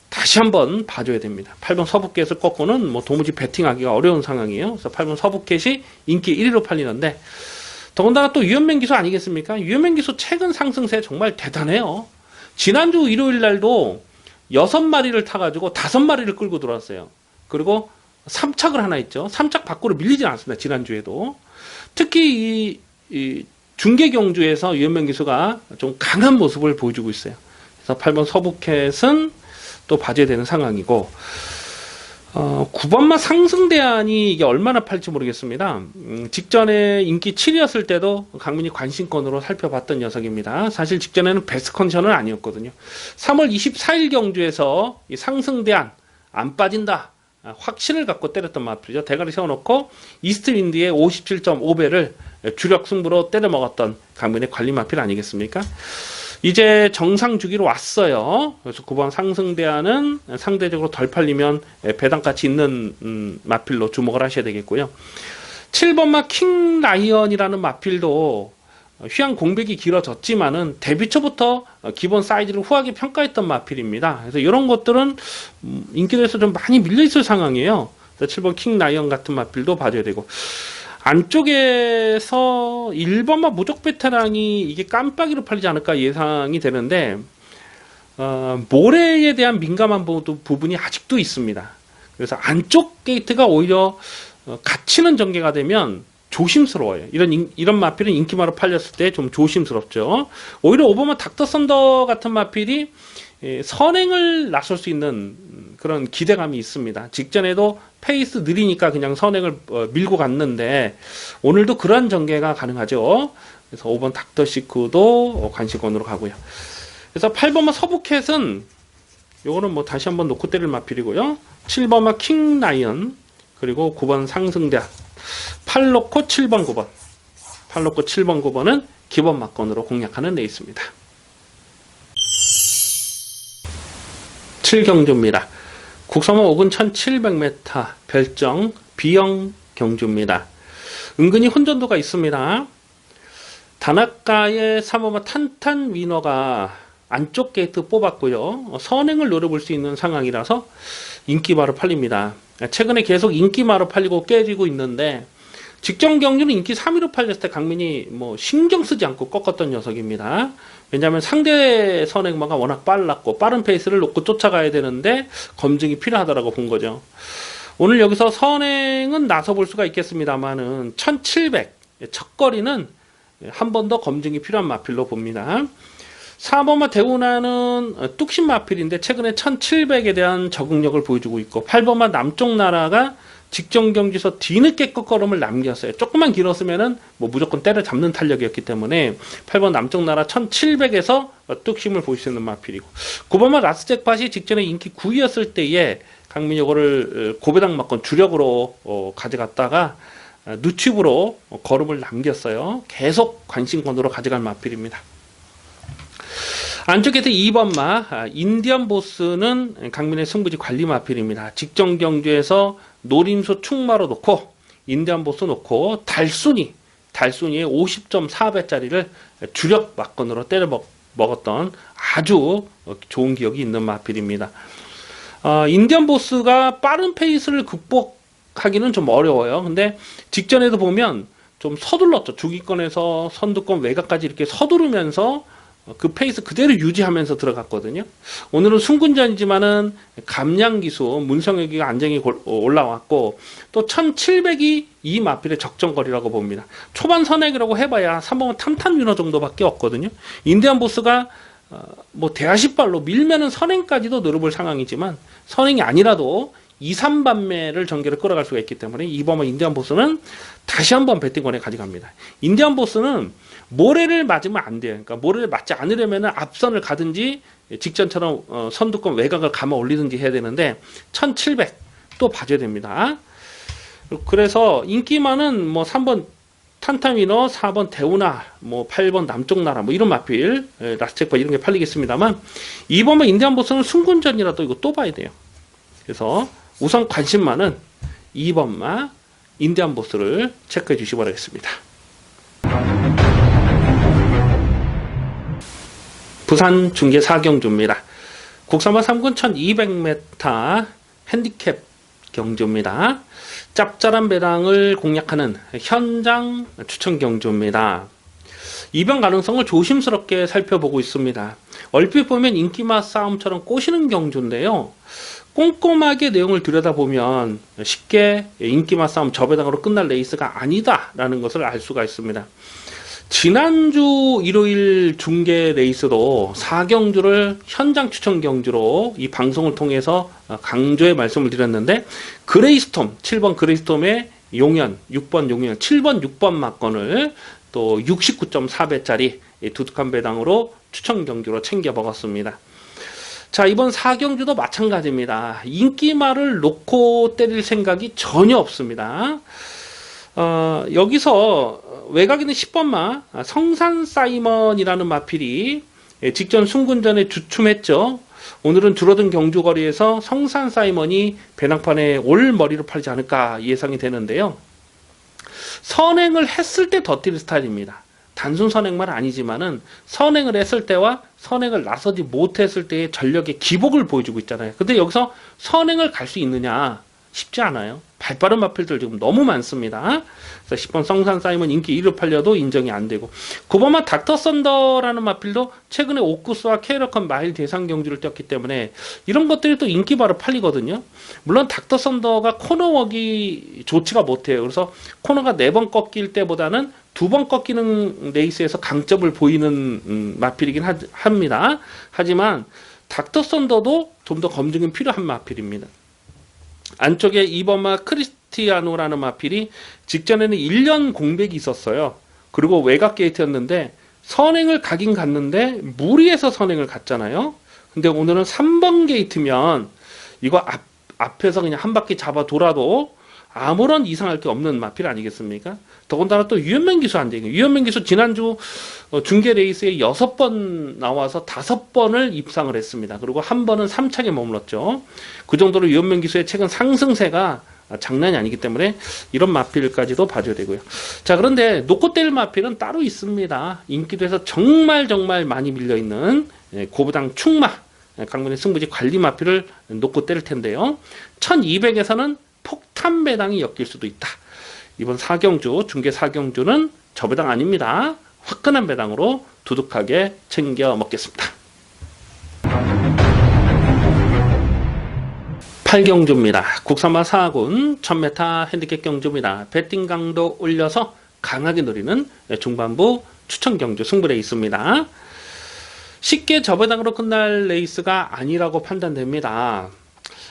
다시 한번 봐줘야 됩니다. 8번 서부캣을 꺾고는 뭐 도무지 배팅하기가 어려운 상황이에요. 그래서 8번 서부캣이 인기 1위로 팔리는데 더군다나 또 유연맹 기수 아니겠습니까? 유연맹 기수 최근 상승세 정말 대단해요. 지난주 일요일 날도 6마리를 타가지고 5마리를 끌고 들어왔어요. 그리고 3착을 하나 했죠. 3착 밖으로 밀리진 않습니다. 지난주에도. 특히 이 중계 경주에서 유연맹 기수가 좀 강한 모습을 보여주고 있어요. 그래서 8번 서부캣은 또 봐줘야 되는 상황이고 9번마 상승대안이 이게 얼마나 팔지 모르겠습니다. 직전에 인기 7위였을 때도 강민이 관심권으로 살펴봤던 녀석입니다. 사실 직전에는 베스트 컨디션은 아니었거든요. 3월 24일 경주에서 이 상승대안 안 빠진다 확신을 갖고 때렸던 마필이죠. 대가리 세워놓고 이스트윈드의 57.5배를 주력 승부로 때려 먹었던 강민의 관리 마필 아니겠습니까? 이제 정상 주기로 왔어요. 그래서 9번 상승대안은 상대적으로 덜 팔리면 배당가치 있는 마필로 주목을 하셔야 되겠고요. 7번마 킹라이언이라는 마필도 휘황 공백이 길어졌지만은 데뷔 초부터 기본 사이즈를 후하게 평가했던 마필입니다. 그래서 이런 것들은 인기도에서 좀 많이 밀려있을 상황이에요. 그래서 7번 킹라이언 같은 마필도 봐줘야 되고 안쪽에서 1번마 무적 베테랑이 이게 깜빡이로 팔리지 않을까 예상이 되는데 모래에 대한 민감한 부분이 아직도 있습니다. 그래서 안쪽 게이트가 오히려 갇히는 전개가 되면 조심스러워요. 이런 마필은 인기마로 팔렸을 때 좀 조심스럽죠. 오히려 5번마 닥터 썬더 같은 마필이 선행을 나설 수 있는 그런 기대감이 있습니다. 직전에도 페이스 느리니까 그냥 선행을 밀고 갔는데 오늘도 그러한 전개가 가능하죠. 그래서 5번 닥터시크도 관심권으로 가고요. 그래서 8번마 서부캣은 요거는 뭐 다시 한번 놓고 때릴 마필이고요. 7번마 킹라이언 그리고 9번 상승대안 8 놓고 7번 9번 팔로코 7번, 9번은 기본 막건으로 공략하는 레이스입니다. 7경주입니다. 국성화 5군 1700m 별정 B형 경주입니다. 은근히 혼전도가 있습니다. 단아가의 3호마 탄탄 위너가 안쪽 게이트 뽑았고요. 선행을 노려볼 수 있는 상황이라서 인기마로 팔립니다. 최근에 계속 인기마로 팔리고 깨지고 있는데 직전 경주는 인기 3위로 팔렸을 때 강민이 뭐 신경 쓰지 않고 꺾었던 녀석입니다. 왜냐하면 상대 선행마가 워낙 빨랐고 빠른 페이스를 놓고 쫓아가야 되는데 검증이 필요하다라고 본 거죠. 오늘 여기서 선행은 나서 볼 수가 있겠습니다만은 1700 첫 거리는 한 번 더 검증이 필요한 마필로 봅니다. 4번마 대우나는 뚝심 마필인데 최근에 1700에 대한 적응력을 보여주고 있고 8번마 남쪽 나라가 직전 경기에서 뒤늦게 끝걸음을 남겼어요. 조금만 길었으면은 뭐 무조건 때려잡는 탄력이었기 때문에 8번 남쪽 나라 1700에서 뚝심을 볼 수 있는 마필이고 9번마 라스잭팟이 직전에 인기 9위였을 때에 강민이 이거를 고배당 막건 주력으로 가져갔다가 누칩으로 걸음을 남겼어요. 계속 관심권으로 가져갈 마필입니다. 안쪽에서 2번마 인디언 보스는 강민의 승부지 관리 마필입니다. 직전 경주에서 노림수 충마로 놓고 인디언 보스 놓고 달순이의 50.4배짜리를 주력 막건으로 때려 먹었던 아주 좋은 기억이 있는 마필입니다. 인디언 보스가 빠른 페이스를 극복하기는 좀 어려워요. 근데 직전에도 보면 좀 서둘렀죠. 주기권에서 선두권 외곽까지 이렇게 서두르면서 그 페이스 그대로 유지하면서 들어갔거든요. 오늘은 순군전이지만은 감량기수 문성혁이가 안정이 올라왔고 또 1700이 이 마필의 적정거리라고 봅니다. 초반 선행이라고 해봐야 3번 탐탐 위너 정도밖에 없거든요. 인디언 보스가 뭐 대하십발로 밀면은 선행까지도 노려볼 상황이지만 선행이 아니라도 2, 3반매를 전개를 끌어갈 수가 있기 때문에 2번은 인디언 보스는 다시 한번 배팅권에 가져갑니다. 인디언 보스는 모래를 맞으면 안 돼요. 그러니까 모래를 맞지 않으려면 앞선을 가든지 직전처럼 선두권 외곽을 감아 올리든지 해야 되는데 1700 또 봐줘야 됩니다. 그래서 인기만은 뭐 3번 탄타미너, 4번 대우나, 뭐 8번 남쪽 나라 뭐 이런 마필 라스트랙바 이런 게 팔리겠습니다만 2번은 인디언 보스는 순군전이라도 이거 또 봐야 돼요. 그래서 우선 관심만은 2번마 인디언 보스를 체크해 주시기 바라겠습니다. 부산 중계 4경주입니다. 국산마 3군 1200m 핸디캡 경주입니다. 짭짤한 배당을 공략하는 현장 추천 경주입니다. 이변 가능성을 조심스럽게 살펴보고 있습니다. 얼핏 보면 인기마 싸움처럼 꼬시는 경주인데요. 꼼꼼하게 내용을 들여다보면 쉽게 인기마 싸움 저배당으로 끝날 레이스가 아니다라는 것을 알 수가 있습니다. 지난주 일요일 중계 레이스도 4경주를 현장 추천 경주로 이 방송을 통해서 강조해 말씀을 드렸는데 그레이스톰 7번 그레이스톰의 용현 6번 용현 7번 6번 막건을 또 69.4배짜리 두둑한 배당으로 추천 경주로 챙겨 먹었습니다. 자, 이번 4경주도 마찬가지입니다. 인기마를 놓고 때릴 생각이 전혀 없습니다. 여기서 외곽에는 10번마 성산 사이먼이라는 마필이 직전 순군전에 주춤했죠. 오늘은 줄어든 경주거리에서 성산 사이먼이 배낭판에 올 머리로 팔지 않을까 예상이 되는데요. 선행을 했을 때 더 뛸 스타일입니다. 단순 선행만 아니지만은 선행을 했을 때와 선행을 나서지 못했을 때의 전력의 기복을 보여주고 있잖아요. 근데 여기서 선행을 갈 수 있느냐 쉽지 않아요. 발빠른 마필들 지금 너무 많습니다. 그래서 10번 성산 사이먼 인기 1위로 팔려도 인정이 안 되고 9번만 닥터 썬더라는 마필도 최근에 오쿠스와 케이러컨 마일 대상 경주를 뛰었기 때문에 이런 것들이 또 인기 바로 팔리거든요. 물론 닥터 썬더가 코너웍이 좋지가 못해요. 그래서 코너가 4번 꺾일 때보다는 2번 꺾이는 레이스에서 강점을 보이는 마필이긴 합니다. 하지만 닥터 썬더도 좀 더 검증이 필요한 마필입니다. 안쪽에 2번마 크리스티아노라는 마필이 직전에는 1년 공백이 있었어요. 그리고 외곽 게이트였는데 선행을 가긴 갔는데 무리해서 선행을 갔잖아요. 근데 오늘은 3번 게이트면 이거 앞에서 그냥 한 바퀴 잡아 돌아도 아무런 이상할 게 없는 마필 아니겠습니까? 더군다나 또 유현명 기수 안 되겠네요. 유현명 기수 지난주 중계 레이스에 6번 나와서 5번을 입상을 했습니다. 그리고 한 번은 3착에 머물렀죠. 그 정도로 유현명 기수의 최근 상승세가 장난이 아니기 때문에 이런 마필까지도 봐줘야 되고요. 자, 그런데 놓고 때릴 마필은 따로 있습니다. 인기도에서 정말 많이 밀려있는 고부당 충마 강변의 승부지 관리 마필을 놓고 때릴 텐데요. 1200에서는 폭탄 배당이 엮일 수도 있다. 이번 4경주 중계 4경주는 저 배당 아닙니다. 화끈한 배당으로 두둑하게 챙겨 먹겠습니다. 8경주입니다. 국산마 4군 1000m 핸디캡 경주입니다. 배팅 강도 올려서 강하게 노리는 중반부 추천 경주 승부 레이스입니다. 쉽게 저배당으로 끝날 레이스가 아니라고 판단됩니다.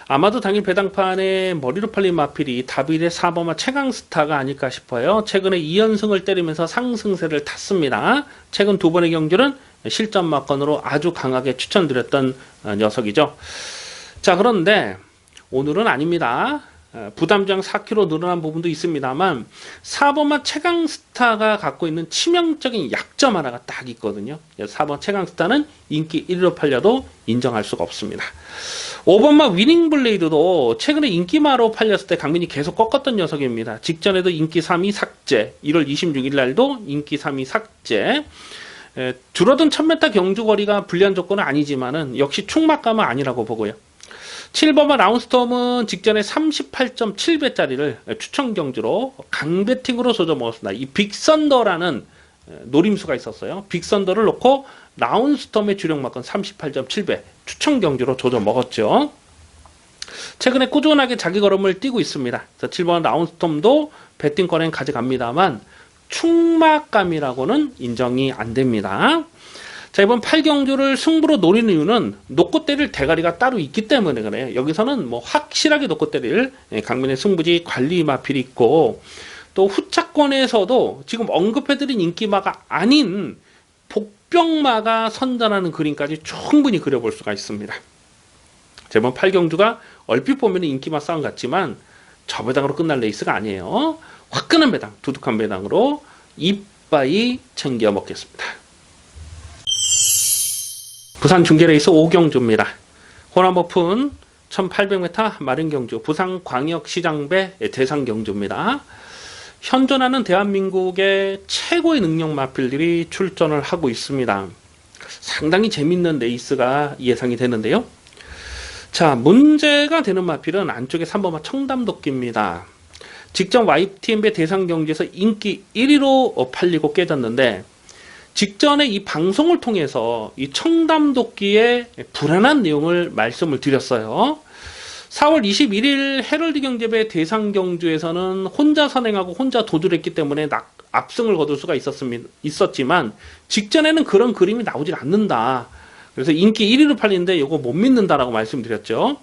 아마도 당일 배당판에 머리로 팔린 마필이 다비의 4번마 최강스타가 아닐까 싶어요. 최근에 2연승을 때리면서 상승세를 탔습니다. 최근 2번의 경주는 실전 막건으로 아주 강하게 추천드렸던 녀석이죠. 자, 그런데 오늘은 아닙니다. 부담장 4kg 늘어난 부분도 있습니다만 4번마 최강스타가 갖고 있는 치명적인 약점 하나가 딱 있거든요. 4번 최강스타는 인기 1위로 팔려도 인정할 수가 없습니다. 5번마 위닝블레이드도 최근에 인기마로 팔렸을 때 강민이 계속 꺾었던 녀석입니다. 직전에도 인기 3위 삭제, 1월 26일 날도 인기 3위 삭제. 줄어든 1000m 경주 거리가 불리한 조건은 아니지만은 역시 충막감은 아니라고 보고요. 7번마 라운스톰은 직전에 38.7배짜리를 추천 경주로 강배팅으로 조져 먹었습니다. 이 빅선더라는 노림수가 있었어요. 빅선더를 놓고 라운스톰의 주력 막건 38.7배 추천 경주로 조져 먹었죠. 최근에 꾸준하게 자기 걸음을 뛰고 있습니다. 7번 라운스톰도 배팅권엔 가져갑니다만 충막감이라고는 인정이 안 됩니다. 자, 이번 8경주를 승부로 노리는 이유는 놓고 때릴 대가리가 따로 있기 때문에 그래요. 여기서는 뭐 확실하게 놓고 때릴 강민의 승부지 관리 마필이 있고, 또 후차권에서도 지금 언급해드린 인기마가 아닌 복병마가 선전하는 그림까지 충분히 그려볼 수가 있습니다. 자, 이번 8경주가 얼핏 보면 인기마 싸움 같지만 저 배당으로 끝날 레이스가 아니에요. 화끈한 배당, 두둑한 배당으로 이빠이 챙겨 먹겠습니다. 부산 중계레이스 5경주입니다. 호남오픈 1800m 마린경주 부산광역시장배 대상경주입니다. 현존하는 대한민국의 최고의 능력 마필들이 출전을 하고 있습니다. 상당히 재밌는 레이스가 예상이 되는데요. 자, 문제가 되는 마필은 안쪽에 3번마 청담도끼입니다. 직전 YTN배 대상경주에서 인기 1위로 팔리고 깨졌는데, 직전에 이 방송을 통해서 이 청담도끼의 불안한 내용을 말씀을 드렸어요. 4월 21일 헤럴드 경제배 대상 경주에서는 혼자 선행하고 혼자 도주했기 때문에 압승을 거둘 수가 있었지만 직전에는 그런 그림이 나오질 않는다. 그래서 인기 1위로 팔리는데 이거 못 믿는다라고 말씀드렸죠.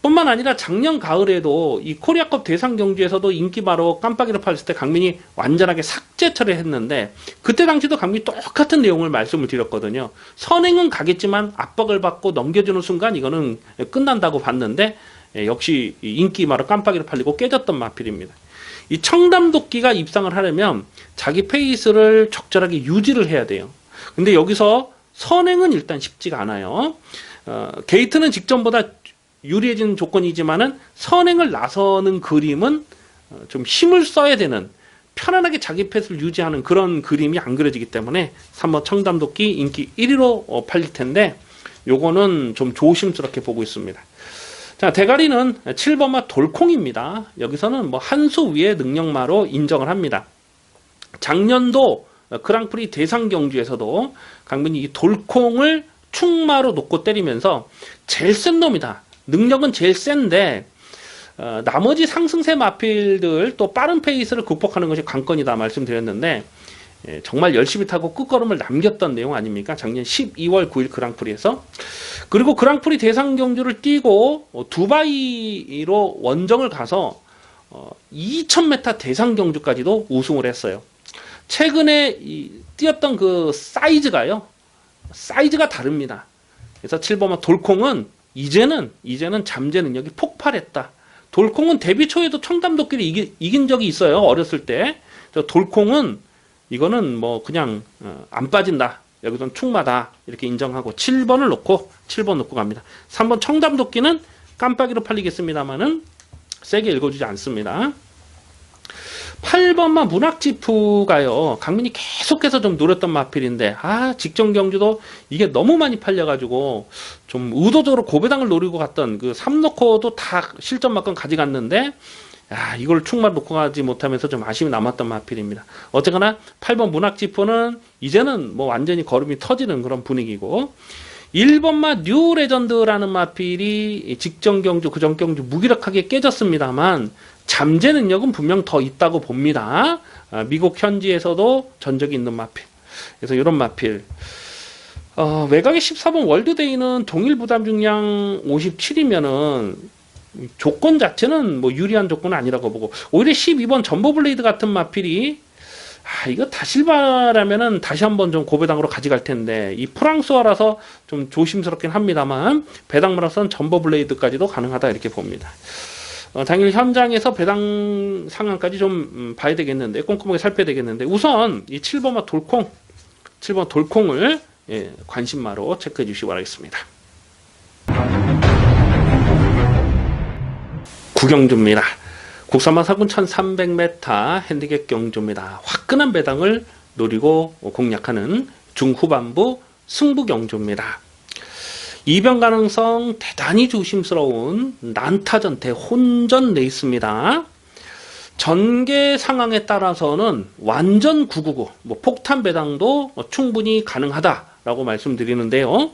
뿐만 아니라 작년 가을에도 이 코리아컵 대상 경주에서도 인기마로 깜빡이로 팔렸을 때 강민이 완전하게 삭제 처리했는데, 그때 당시도 강민이 똑같은 내용을 말씀을 드렸거든요. 선행은 가겠지만 압박을 받고 넘겨주는 순간 이거는 끝난다고 봤는데 역시 인기마로 깜빡이로 팔리고 깨졌던 마필입니다. 이 청담도끼가 입상을 하려면 자기 페이스를 적절하게 유지를 해야 돼요. 근데 여기서 선행은 일단 쉽지가 않아요. 게이트는 직전보다 유리해진 조건이지만은 선행을 나서는 그림은 좀 힘을 써야 되는, 편안하게 자기 페이스를 유지하는 그런 그림이 안 그려지기 때문에 3번 청담도끼 인기 1위로 팔릴 텐데 요거는 좀 조심스럽게 보고 있습니다. 자, 대가리는 7번마 돌콩입니다. 여기서는 뭐 한 수 위의 능력마로 인정을 합니다. 작년도 그랑프리 대상 경주에서도 강민이 이 돌콩을 충마로 놓고 때리면서 제일 센 놈이다. 능력은 제일 센데 나머지 상승세 마필들 또 빠른 페이스를 극복하는 것이 관건이다 말씀드렸는데, 정말 열심히 타고 끝걸음을 남겼던 내용 아닙니까? 작년 12월 9일 그랑프리에서. 그리고 그랑프리 대상 경주를 뛰고 두바이로 원정을 가서 2000m 대상 경주까지도 우승을 했어요. 최근에 뛰었던 그 사이즈가 다릅니다. 그래서 7번마 돌콩은 이제는 잠재 능력이 폭발했다. 돌콩은 데뷔 초에도 청담도끼를 이긴 적이 있어요. 어렸을 때. 돌콩은 이거는 뭐 그냥 안 빠진다. 여기선 충마다. 이렇게 인정하고 7번 놓고 갑니다. 3번 청담도끼는 깜빡이로 팔리겠습니다만은 세게 읽어주지 않습니다. 8번만 문학지푸가요. 강민이 계속해서 좀 노렸던 마필인데 직전 경주도 이게 너무 많이 팔려가지고 좀 의도적으로 고배당을 노리고 갔던 그 3놓고도 다 실전만큼 가져갔는데 이걸 충만 놓고 가지 못하면서 좀 아쉬움이 남았던 마필입니다. 어쨌거나 8번 문학지푸는 이제는 뭐 완전히 걸음이 터지는 그런 분위기고 1번마 뉴레전드라는 마필이 직전 경주 그전 경주 무기력하게 깨졌습니다만 잠재 능력은 분명 더 있다고 봅니다. 미국 현지에서도 전적이 있는 마필. 그래서 이런 마필. 외곽의 14번 월드데이는 동일 부담 중량 57이면은 조건 자체는 뭐 유리한 조건은 아니라고 보고 오히려 12번 점버블레이드 같은 마필이 이거 다실바라면은 다시 한번 좀 고배당으로 가져갈 텐데 이 프랑스어라서 좀 조심스럽긴 합니다만 배당으로서는 점버블레이드까지도 가능하다 이렇게 봅니다. 당일 현장에서 배당 상황까지 좀 봐야 되겠는데 꼼꼼하게 살펴야 되겠는데 우선 이 7번마 돌콩 7번 돌콩을 관심마로 체크해 주시기 바라겠습니다. 구경주입니다. 국산마 사군 1300m 핸디캡 경주입니다. 화끈한 배당을 노리고 공략하는 중후반부 승부 경주입니다. 이변 가능성 대단히 조심스러운 난타전 대혼전 레이스입니다. 전개 상황에 따라서는 완전 999 폭탄 배당도 충분히 가능하다라고 말씀드리는데요.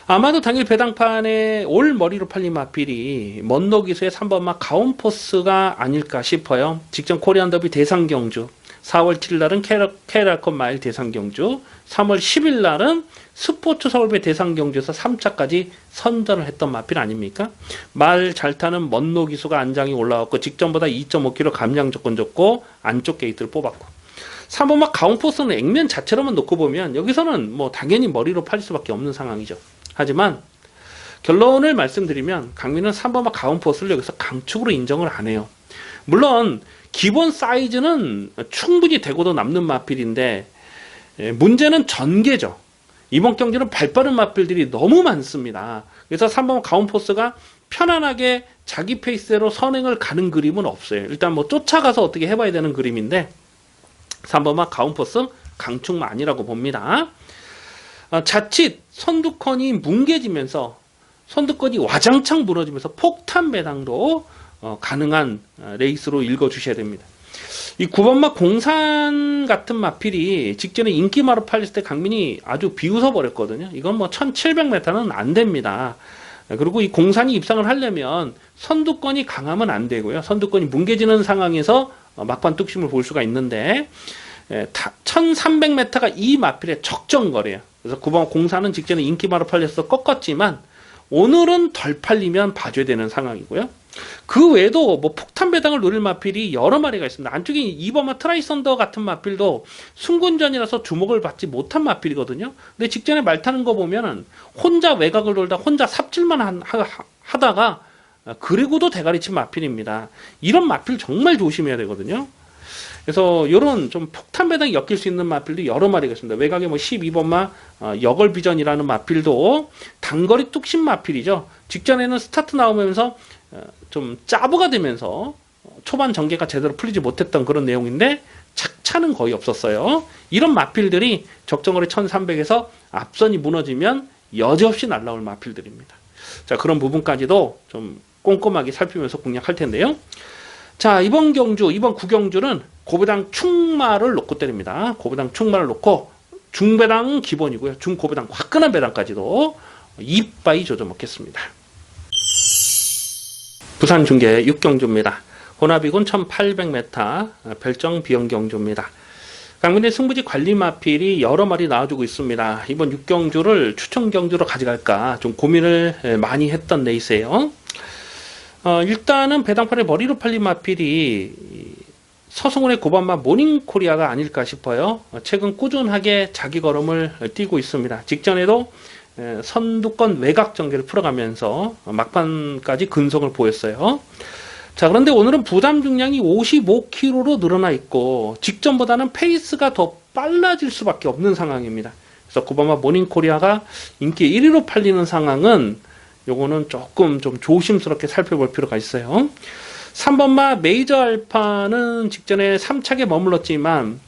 아마도 당일 배당판에 올 머리로 팔린 마필이 먼노기수의 3번마 가온포스가 아닐까 싶어요. 직전 코리안 더비 대상 경주 4월 7일 날은 케라콘 마일 대상 경주 3월 10일 날은 스포츠 서울배 대상 경주에서 3차까지 선전을 했던 마필 아닙니까? 말 잘 타는 먼노 기수가 안장이 올라왔고 직전보다 2.5kg 감량 조건 좋고 안쪽 게이트를 뽑았고 3번마 가온포스는 액면 자체로만 놓고 보면 여기서는 뭐 당연히 머리로 팔릴 수밖에 없는 상황이죠. 하지만 결론을 말씀드리면 강민은 3번마 가온포스를 여기서 강축으로 인정을 안 해요. 물론 기본 사이즈는 충분히 되고도 남는 마필인데 문제는 전개죠. 이번 경기는 발빠른 마필들이 너무 많습니다. 그래서 3번 가온포스가 편안하게 자기 페이스대로 선행을 가는 그림은 없어요. 일단 뭐 쫓아가서 어떻게 해봐야 되는 그림인데 3번마 가온포스 강축만 아니라고 봅니다. 자칫 선두권이 뭉개지면서 선두권이 와장창 무너지면서 폭탄 배당도 가능한 레이스로 읽어주셔야 됩니다. 이 9번마 공산 같은 마필이 직전에 인기마로 팔렸을 때 강민이 아주 비웃어 버렸거든요. 이건 뭐 1700m는 안 됩니다. 그리고 이 공산이 입상을 하려면 선두권이 강하면 안 되고요. 선두권이 뭉개지는 상황에서 막판 뚝심을 볼 수가 있는데 1300m가 이 마필의 적정거리예요. 그래서 9번 공산은 직전에 인기마로 팔려서 꺾었지만 오늘은 덜 팔리면 봐줘야 되는 상황이고요. 그 외에도 뭐 폭탄 배당을 노릴 마필이 여러 마리가 있습니다. 안쪽에 2번마 트라이선더 같은 마필도 순군전이라서 주목을 받지 못한 마필이거든요. 근데 직전에 말 타는 거 보면은 혼자 외곽을 돌다 혼자 삽질만 하다가 그리고도 대가리 친 마필입니다. 이런 마필 정말 조심해야 되거든요. 그래서 이런 좀 폭탄 배당이 엮일 수 있는 마필도 여러 마리가 있습니다. 외곽에 뭐 12번마 여걸비전이라는 마필도 단거리 뚝심 마필이죠. 직전에는 스타트 나오면서 좀 짜부가 되면서 초반 전개가 제대로 풀리지 못했던 그런 내용인데 착차는 거의 없었어요. 이런 마필들이 적정거리 1300에서 앞선이 무너지면 여지없이 날라올 마필들입니다. 자, 그런 부분까지도 좀 꼼꼼하게 살피면서 공략할 텐데요. 자, 이번 구경주는 고배당 충마를 놓고 때립니다. 고배당 충마를 놓고 중배당 기본이고요. 중고배당 화끈한 배당까지도 이빠이 조져 먹겠습니다. 부산 중계 6경주입니다. 혼합이군 1800m 별정 비용경주입니다. 강민의 승부지 관리 마필이 여러 마리 나와주고 있습니다. 이번 6경주를 추천 경주로 가져갈까 좀 고민을 많이 했던 레이스예요. 일단은 배당판에 머리로 팔린 마필이 서승훈의 9번마 모닝코리아가 아닐까 싶어요. 최근 꾸준하게 자기 걸음을 띄고 있습니다. 직전에도 선두권 외곽 전개를 풀어가면서 막판까지 근성을 보였어요. 자, 그런데 오늘은 부담 중량이 55kg로 늘어나 있고 직전보다는 페이스가 더 빨라질 수밖에 없는 상황입니다. 그래서 구바마 모닝코리아가 인기 1위로 팔리는 상황은 요거는 조금 좀 조심스럽게 살펴볼 필요가 있어요. 3번마 메이저 알파는 직전에 3착에 머물렀지만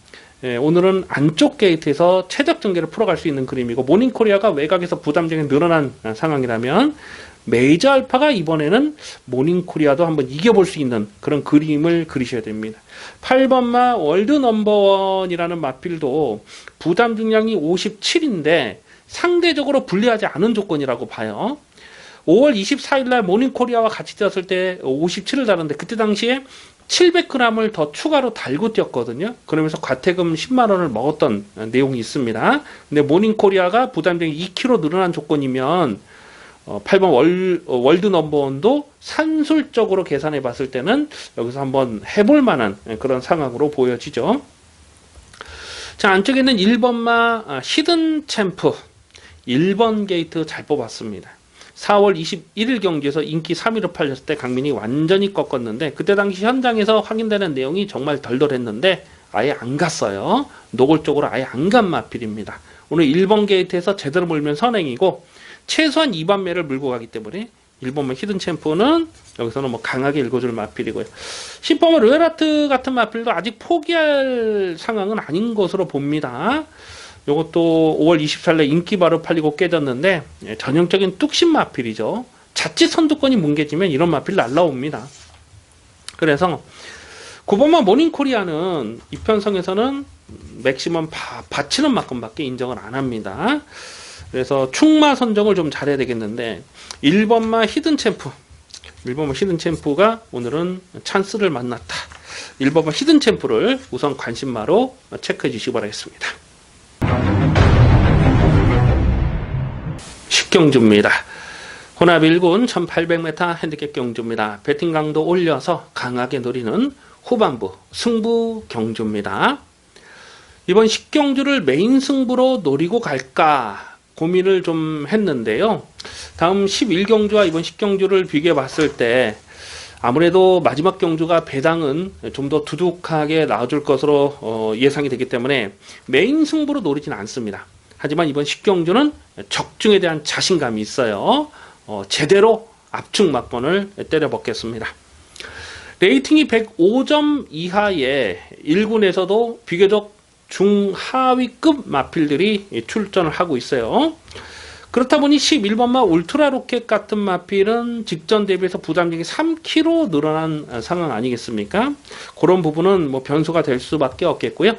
오늘은 안쪽 게이트에서 최적 전개를 풀어갈 수 있는 그림이고, 모닝코리아가 외곽에서 부담적인 늘어난 상황이라면 메이저 알파가 이번에는 모닝코리아도 한번 이겨볼 수 있는 그런 그림을 그리셔야 됩니다. 8번마 월드 넘버원이라는 마필도 부담 중량이 57인데 상대적으로 불리하지 않은 조건이라고 봐요. 5월 24일날 모닝코리아와 같이 뛰었을 때 57을 달았는데 그때 당시에 700g을 더 추가로 달고 뛰었거든요. 그러면서 과태금 10만원을 먹었던 내용이 있습니다. 근데 모닝코리아가 부담중이 2kg 늘어난 조건이면 8번 월드 넘버원도 산술적으로 계산해 봤을 때는 여기서 한번 해볼 만한 그런 상황으로 보여지죠. 자, 안쪽에 있는 1번마 히든 챔프 1번 게이트 잘 뽑았습니다. 4월 21일 경기에서 인기 3위로 팔렸을 때 강민이 완전히 꺾었는데 그때 당시 현장에서 확인되는 내용이 정말 덜덜했는데 아예 안 갔어요. 노골적으로 아예 안 간 마필입니다. 오늘 1번 게이트에서 제대로 몰면 선행이고 최소한 2반매를 물고 가기 때문에 1번마 히든 챔프는 여기서는 뭐 강하게 읽어줄 마필이고요. 10번마 로얄아트 같은 마필도 아직 포기할 상황은 아닌 것으로 봅니다. 요것도 5월 24일에 인기 바로 팔리고 깨졌는데 전형적인 뚝심 마필이죠. 자칫 선두권이 뭉개지면 이런 마필 날라옵니다. 그래서 9번마 모닝코리아는 이편성에서는 맥시멈 받치는 만큼밖에 인정을 안 합니다. 그래서 충마 선정을 좀 잘해야 되겠는데 1번마 히든챔프 1번마 히든챔프가 오늘은 찬스를 만났다. 1번마 히든챔프를 우선 관심마로 체크해 주시기 바라겠습니다. 10경주입니다. 혼합 1군 1800m 핸디캡 경주입니다. 배팅 강도 올려서 강하게 노리는 후반부 승부 경주입니다. 이번 10경주를 메인 승부로 노리고 갈까 고민을 좀 했는데요. 다음 11경주와 이번 10경주를 비교해 봤을 때 아무래도 마지막 경주가 배당은 좀 더 두둑하게 나와줄 것으로 예상이 되기 때문에 메인 승부로 노리진 않습니다. 하지만 이번 10경주는 적중에 대한 자신감이 있어요. 제대로 압축 막번을 때려 먹겠습니다. 레이팅이 105점 이하의 1군에서도 비교적 중하위급 마필들이 출전을 하고 있어요. 그렇다 보니 11번마 울트라 로켓 같은 마필은 직전 대비해서 부담력이 3kg 늘어난 상황 아니겠습니까? 그런 부분은 뭐 변수가 될 수밖에 없겠고요.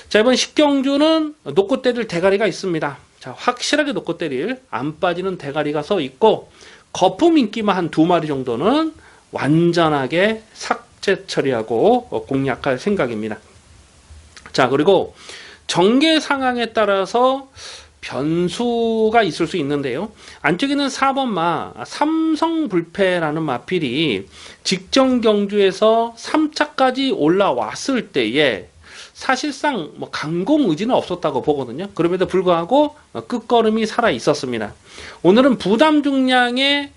자, 이번 10경주는 놓고 때릴 대가리가 있습니다. 자, 확실하게 놓고 때릴 안 빠지는 대가리가 서 있고 거품 인기만 한 2마리 정도는 완전하게 삭제 처리하고 공략할 생각입니다. 자, 그리고 전개 상황에 따라서 변수가 있을 수 있는데요. 안쪽에는 4번마 삼성불패라는 마필이 직전 경주에서 3차까지 올라왔을 때에 사실상 뭐 강공 의지는 없었다고 보거든요. 그럼에도 불구하고 끝걸음이 살아 있었습니다. 오늘은 부담 중량의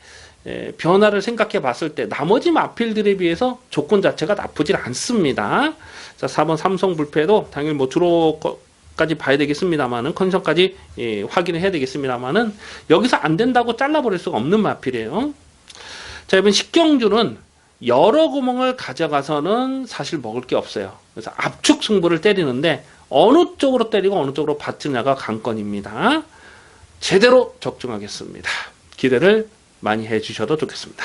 변화를 생각해 봤을 때 나머지 마필들에 비해서 조건 자체가 나쁘질 않습니다. 자, 4번 삼성불패도 당연히 뭐 주로까지 봐야 되겠습니다만은 컨디션까지 확인을 해야 되겠습니다만은 여기서 안 된다고 잘라버릴 수가 없는 마필이에요. 자, 이번 10경주는 여러 구멍을 가져가서는 사실 먹을 게 없어요. 그래서 압축 승부를 때리는데 어느 쪽으로 때리고 어느 쪽으로 받느냐가 관건입니다. 제대로 적중하겠습니다. 기대를 많이 해주셔도 좋겠습니다.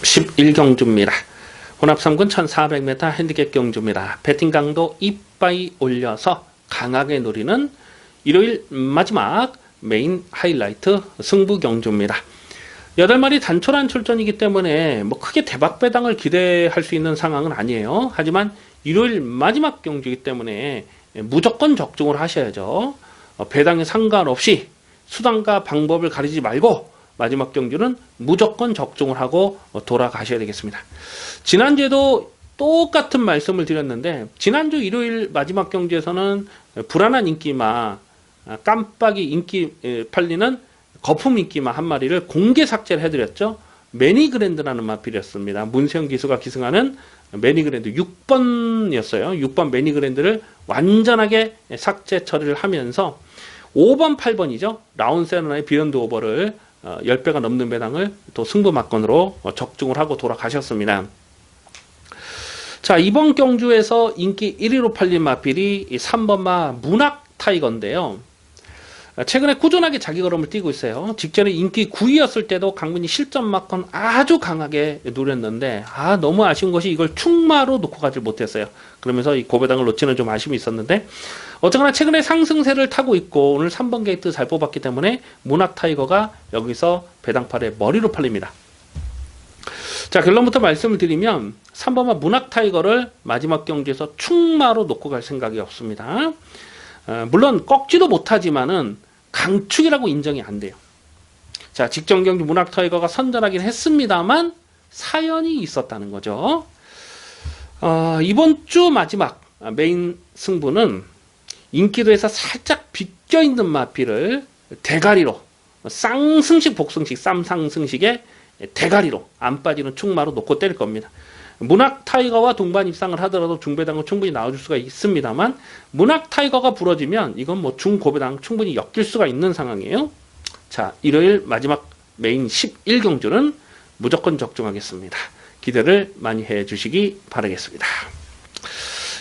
11경주입니다. 혼합 3군 1400m 핸디캡 경주입니다. 배팅 강도 이빠이 올려서 강하게 노리는 일요일 마지막 메인 하이라이트 승부 경주입니다. 8마리 단촐한 출전이기 때문에 뭐 크게 대박 배당을 기대할 수 있는 상황은 아니에요. 하지만 일요일 마지막 경주이기 때문에 무조건 적중을 하셔야죠. 배당에 상관없이 수단과 방법을 가리지 말고 마지막 경주는 무조건 적중을 하고 돌아가셔야 되겠습니다. 지난주에도 똑같은 말씀을 드렸는데 지난주 일요일 마지막 경주에서는 불안한 인기마 깜빡이 인기 팔리는 거품 인기마 한 마리를 공개 삭제를 해드렸죠. 매니그랜드라는 마필이었습니다. 문세영 기수가 기승하는 매니그랜드 6번이었어요. 6번 매니그랜드를 완전하게 삭제 처리를 하면서 5번, 8번이죠. 라운세너의 비욘드 오버를 10배가 넘는 배당을 또 승부 막건으로 적중을 하고 돌아가셨습니다. 자, 이번 경주에서 인기 1위로 팔린 마필이 3번마 문학 타이거인데요. 최근에 꾸준하게 자기 걸음을 뛰고 있어요. 직전에 인기 9위였을 때도 강민이 실전 막건 아주 강하게 노렸는데 너무 아쉬운 것이 이걸 충마로 놓고 가지 못했어요. 그러면서 이 고배당을 놓치는 좀 아쉬움이 있었는데 어쨌거나 최근에 상승세를 타고 있고 오늘 3번 게이트 잘 뽑았기 때문에 문학 타이거가 여기서 배당팔의 머리로 팔립니다. 자, 결론부터 말씀을 드리면 3번마 문학 타이거를 마지막 경주에서 충마로 놓고 갈 생각이 없습니다. 물론 꺾지도 못하지만은 강축이라고 인정이 안 돼요. 자, 직전 경주 문학 타이거가 선전하긴 했습니다만 사연이 있었다는 거죠. 이번 주 마지막 메인 승부는 인기도에서 살짝 비껴있는 마필을 대가리로 쌍승식 복승식 쌈상승식의 대가리로 안 빠지는 충마로 놓고 때릴 겁니다. 문학 타이거와 동반 입상을 하더라도 중배당은 충분히 나와줄 수가 있습니다만 문학 타이거가 부러지면 이건 뭐 중고배당 충분히 엮일 수가 있는 상황이에요. 자, 일요일 마지막 메인 11경주는 무조건 적중하겠습니다. 기대를 많이 해주시기 바라겠습니다.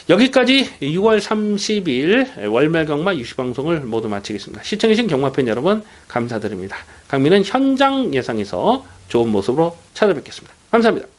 여기까지 6월 30일 월말경마 유시방송을 모두 마치겠습니다. 시청해주신 경마팬 여러분 감사드립니다. 강민은 현장 예상에서 좋은 모습으로 찾아뵙겠습니다. 감사합니다.